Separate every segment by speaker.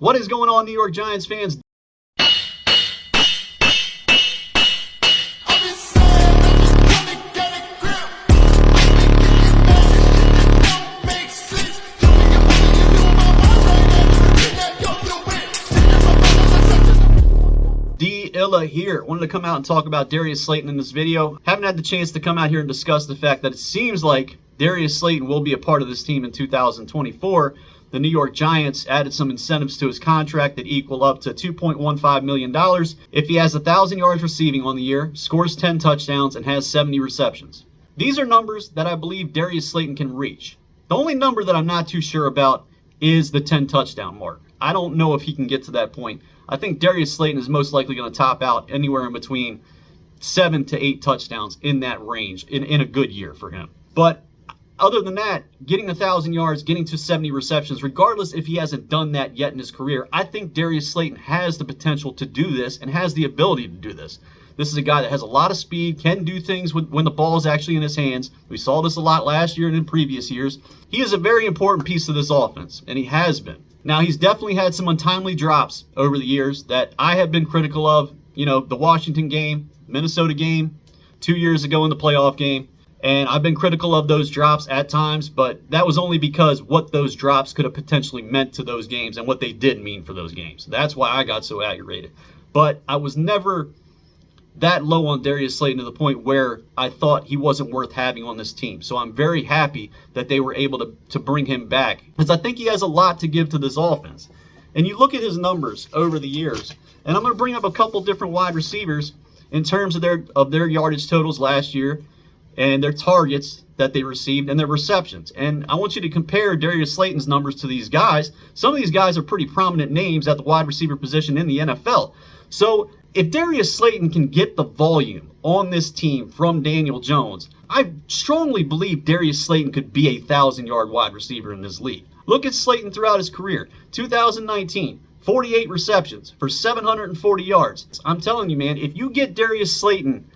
Speaker 1: What is going on, New York Giants fans? Illa here. Wanted to come out and talk about Darius Slayton in this video. Haven't had the chance to come out here and discuss the fact that it seems like Darius Slayton will be a part of this team in 2024. The New York Giants added some incentives to his contract that equal up to $2.15 million if he has 1,000 yards receiving on the year, scores 10 touchdowns, and has 70 receptions. These are numbers that I believe Darius Slayton can reach. The only number that I'm not too sure about is the 10 touchdown mark. I don't know if he can get to that point. I think Darius Slayton is most likely going to top out anywhere in between 7 to 8 touchdowns in that range in a good year for him. But other than that, getting 1,000 yards, getting to 70 receptions, regardless if he hasn't done that yet in his career, I think Darius Slayton has the potential to do this and has the ability to do this. This is a guy that has a lot of speed, can do things when the ball is actually in his hands. We saw this a lot last year and in previous years. He is a very important piece of this offense, and he has been. Now, he's definitely had some untimely drops over the years that I have been critical of. You know, the Washington game, Minnesota game, 2 years ago in the playoff game. And I've been critical of those drops at times, but that was only because what those drops could have potentially meant to those games and what they did mean for those games. That's why I got so aggravated. But I was never that low on Darius Slayton to the point where I thought he wasn't worth having on this team. So I'm very happy that they were able to bring him back, because I think he has a lot to give to this offense. And you look at his numbers over the years, and I'm going to bring up a couple different wide receivers in terms of their yardage totals last year and their targets that they received and their receptions. And I want you to compare Darius Slayton's numbers to these guys. Some of these guys are pretty prominent names at the wide receiver position in the NFL. So if Darius Slayton can get the volume on this team from Daniel Jones, I strongly believe Darius Slayton could be a 1,000-yard wide receiver in this league. Look at Slayton throughout his career. 2019, 48 receptions for 740 yards. I'm telling you, man, if you get Darius Slayton,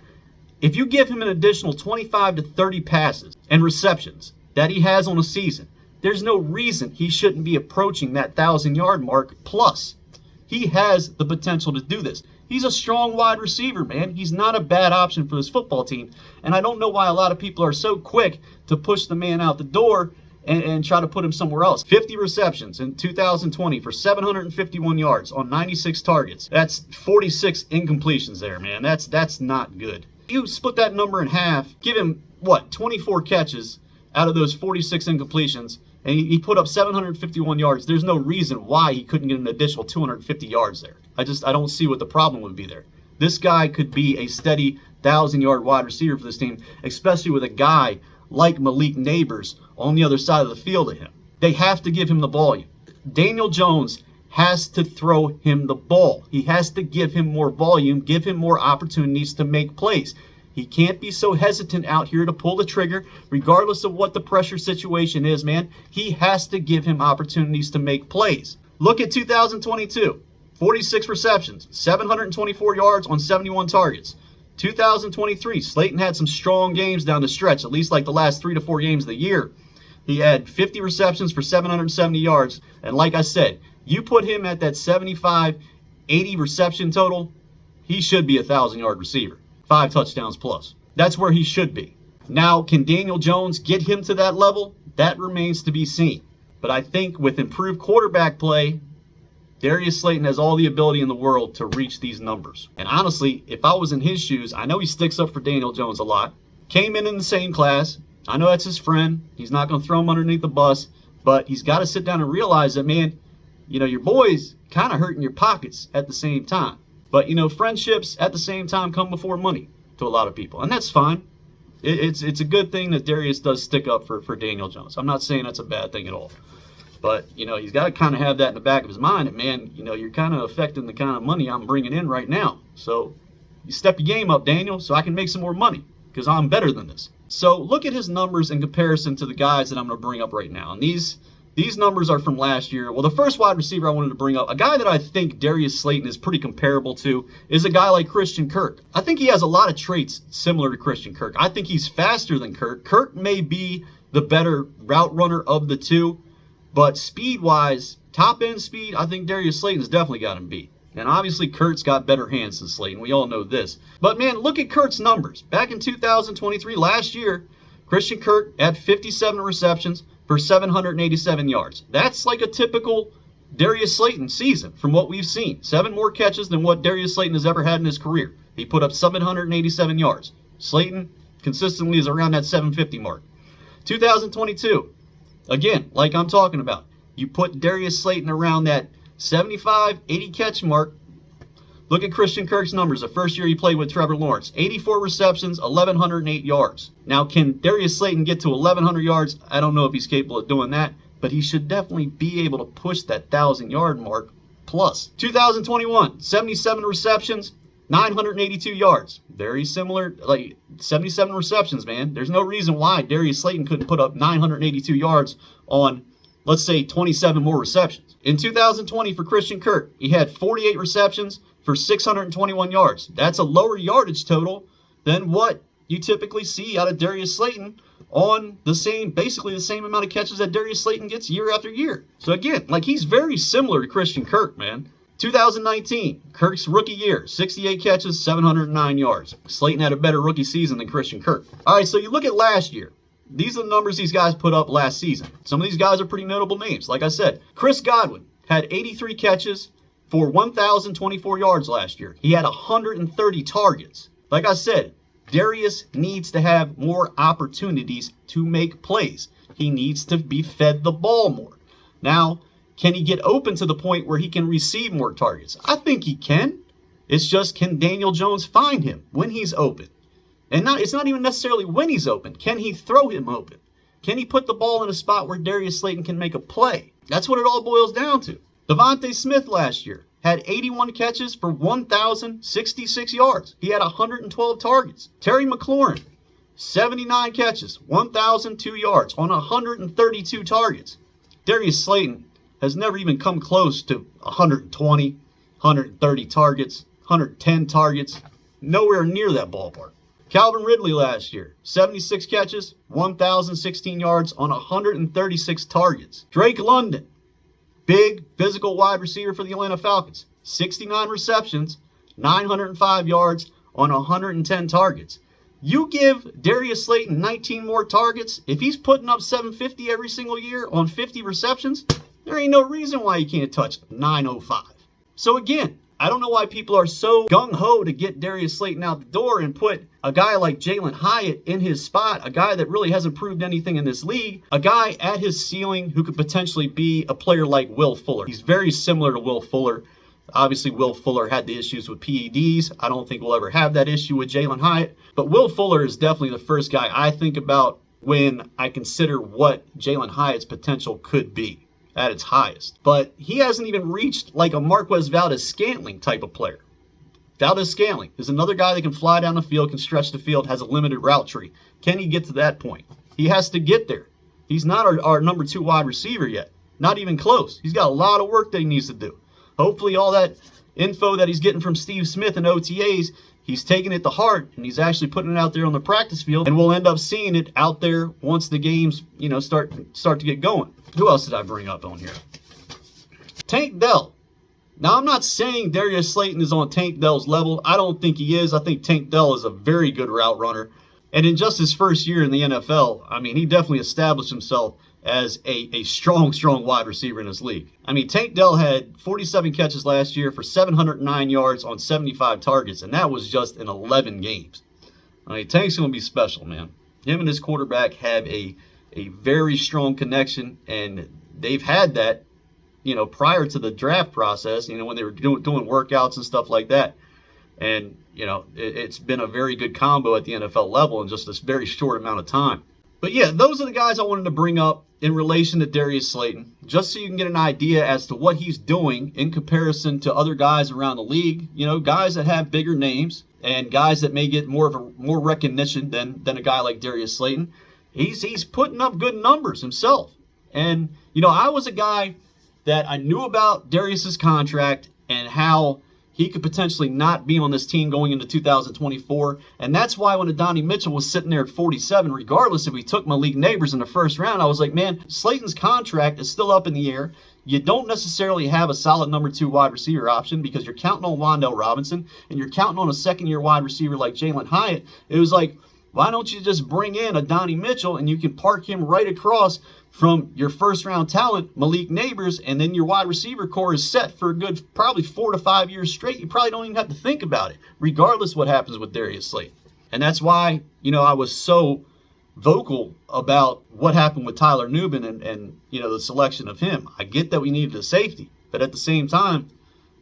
Speaker 1: if you give him an additional 25 to 30 passes and receptions that he has on a season, there's no reason he shouldn't be approaching that 1,000-yard mark plus. He has the potential to do this. He's a strong wide receiver, man. He's not a bad option for this football team. And I don't know why a lot of people are so quick to push the man out the door and try to put him somewhere else. 50 receptions in 2020 for 751 yards on 96 targets. That's 46 incompletions there, man. That's not good. You split that number in half, give him, 24 catches out of those 46 incompletions, and he put up 751 yards. There's no reason why he couldn't get an additional 250 yards there. I don't see what the problem would be there. This guy could be a steady 1,000-yard wide receiver for this team, especially with a guy like Malik Neighbors on the other side of the field of him. They have to give him the volume. Daniel Jones has to throw him the ball. He has to give him more volume, give him more opportunities to make plays. He can't be so hesitant out here to pull the trigger, regardless of what the pressure situation is, man. He has to give him opportunities to make plays. Look at 2022. 46 receptions, 724 yards on 71 targets. 2023, Slayton had some strong games down the stretch, at least like the last 3 to 4 games of the year. He had 50 receptions for 770 yards. And like I said, you put him at that 75, 80 reception total, he should be a 1,000-yard receiver. 5 touchdowns plus. That's where he should be. Now, can Daniel Jones get him to that level? That remains to be seen. But I think with improved quarterback play, Darius Slayton has all the ability in the world to reach these numbers. And honestly, if I was in his shoes, I know he sticks up for Daniel Jones a lot. Came in the same class. I know that's his friend. He's not going to throw him underneath the bus. But he's got to sit down and realize that, man, you know, your boy's kind of hurting your pockets at the same time. But, you know, friendships at the same time come before money to a lot of people. And that's fine. It's a good thing that Darius does stick up for Daniel Jones. I'm not saying that's a bad thing at all. But, you know, he's got to kind of have that in the back of his mind. And, man, you know, you're kind of affecting the kind of money I'm bringing in right now. So you step your game up, Daniel, so I can make some more money because I'm better than this. So look at his numbers in comparison to the guys that I'm going to bring up right now. And these numbers are from last year. Well, the first wide receiver I wanted to bring up, a guy that I think Darius Slayton is pretty comparable to, is a guy like Christian Kirk. I think he has a lot of traits similar to Christian Kirk. I think he's faster than Kirk. Kirk may be the better route runner of the two, But speed-wise, top-end speed, I think Darius Slayton's definitely got him beat. And obviously, Kurt's got better hands than Slayton. We all know this. But, man, look at Kurt's numbers. Back in 2023, last year, Christian Kirk had 57 receptions for 787 yards. That's like a typical Darius Slayton season from what we've seen. 7 more catches than what Darius Slayton has ever had in his career. He put up 787 yards. Slayton consistently is around that 750 mark. 2022, again, like I'm talking about, you put Darius Slayton around that 75, 80 catch mark. Look at Christian Kirk's numbers. The first year he played with Trevor Lawrence. 84 receptions, 1,108 yards. Now, can Darius Slayton get to 1,100 yards? I don't know if he's capable of doing that, but he should definitely be able to push that 1,000-yard mark plus. 2021, 77 receptions, 982 yards. Very similar, like 77 receptions, man. There's no reason why Darius Slayton couldn't put up 982 yards on, let's say, 27 more receptions. In 2020 for Christian Kirk, he had 48 receptions for 621 yards. That's a lower yardage total than what you typically see out of Darius Slayton on the same, basically the same amount of catches that Darius Slayton gets year after year. So again, like he's very similar to Christian Kirk, man. 2019, Kirk's rookie year, 68 catches, 709 yards. Slayton had a better rookie season than Christian Kirk. All right, so you look at last year. These are the numbers these guys put up last season. Some of these guys are pretty notable names. Like I said, Chris Godwin had 83 catches for 1,024 yards last year. He had 130 targets. Like I said, Darius needs to have more opportunities to make plays. He needs to be fed the ball more. Now, can he get open to the point where he can receive more targets? I think he can. It's just, can Daniel Jones find him when he's open? And it's not even necessarily when he's open. Can he throw him open? Can he put the ball in a spot where Darius Slayton can make a play? That's what it all boils down to. Devontae Smith last year had 81 catches for 1,066 yards. He had 112 targets. Terry McLaurin, 79 catches, 1,002 yards on 132 targets. Darius Slayton has never even come close to 120, 130 targets, 110 targets. Nowhere near that ballpark. Calvin Ridley last year, 76 catches, 1,016 yards on 136 targets. Drake London, big physical wide receiver for the Atlanta Falcons, 69 receptions, 905 yards on 110 targets. You give Darius Slayton 19 more targets, if he's putting up 750 every single year on 50 receptions, there ain't no reason why he can't touch 905. So again, I don't know why people are so gung-ho to get Darius Slayton out the door and put a guy like Jalen Hyatt in his spot, a guy that really hasn't proved anything in this league, a guy at his ceiling who could potentially be a player like Will Fuller. He's very similar to Will Fuller. Obviously, Will Fuller had the issues with PEDs. I don't think we'll ever have that issue with Jalen Hyatt. But Will Fuller is definitely the first guy I think about when I consider what Jalen Hyatt's potential could be at its highest. But he hasn't even reached like a Marquez Valdes-Scantling type of player. Valdes-Scantling is another guy that can fly down the field, can stretch the field, has a limited route tree. Can he get to that point? He has to get there. He's not our number 2 wide receiver yet. Not even close. He's got a lot of work that he needs to do. Hopefully all that info that he's getting from Steve Smith and OTAs, he's taking it to heart, and he's actually putting it out there on the practice field, and we'll end up seeing it out there once the games, start to get going. Who else did I bring up on here? Tank Dell. Now, I'm not saying Darius Slayton is on Tank Dell's level. I don't think he is. I think Tank Dell is a very good route runner. And in just his first year in the NFL, I mean, he definitely established himself as a strong wide receiver in this league. I mean, Tank Dell had 47 catches last year for 709 yards on 75 targets, and that was just in 11 games. I mean, Tank's going to be special, man. Him and his quarterback have a very strong connection, and they've had that, prior to the draft process, when they were doing workouts and stuff like that. And, it's been a very good combo at the NFL level in just this very short amount of time. But yeah, those are the guys I wanted to bring up in relation to Darius Slayton, just so you can get an idea as to what he's doing in comparison to other guys around the league, guys that have bigger names and guys that may get more recognition than a guy like Darius Slayton. He's putting up good numbers himself. And, I was a guy that I knew about Darius's contract and how he could potentially not be on this team going into 2024. And that's why when Adonai Mitchell was sitting there at 47, regardless if we took Malik Neighbors in the first round, I was like, man, Slayton's contract is still up in the air. You don't necessarily have a solid number 2 wide receiver option because you're counting on Wan'Dale Robinson and you're counting on a second-year wide receiver like Jalen Hyatt. It was like, why don't you just bring in Adonai Mitchell and you can park him right across from your first-round talent, Malik Neighbors, and then your wide receiver core is set for a good probably 4 to 5 years straight. You probably don't even have to think about it, regardless what happens with Darius Slayton. And that's why, I was so vocal about what happened with Tyler Nubin and the selection of him. I get that we needed a safety, but at the same time,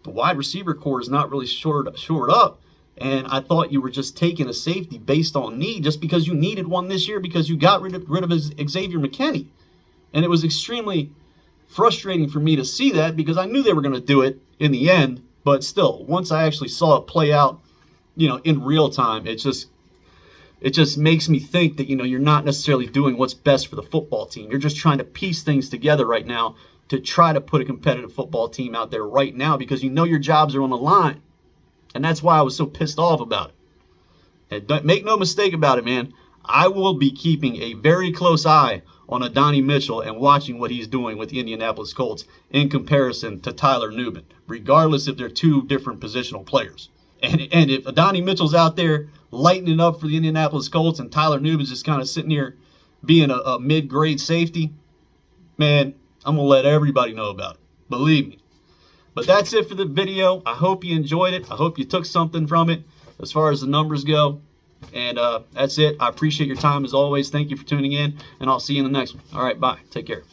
Speaker 1: the wide receiver core is not really shored up. And I thought you were just taking a safety based on need just because you needed one this year because you got rid of Xavier McKinney. And it was extremely frustrating for me to see that because I knew they were going to do it in the end. But still, once I actually saw it play out, in real time, it just makes me think that, you're not necessarily doing what's best for the football team. You're just trying to piece things together right now to try to put a competitive football team out there right now because your jobs are on the line. And that's why I was so pissed off about it. And make no mistake about it, man. I will be keeping a very close eye on Adonai Mitchell and watching what he's doing with the Indianapolis Colts in comparison to Tyler Nubin, regardless if they're 2 different positional players. And if Adonai Mitchell's out there lighting it up for the Indianapolis Colts and Tyler Nubin's just kind of sitting here being a mid-grade safety, man, I'm going to let everybody know about it. Believe me. But that's it for the video. I hope you enjoyed it. I hope you took something from it as far as the numbers go. And that's it. I appreciate your time as always. Thank you for tuning in, and I'll see you in the next one. All right, bye. Take care.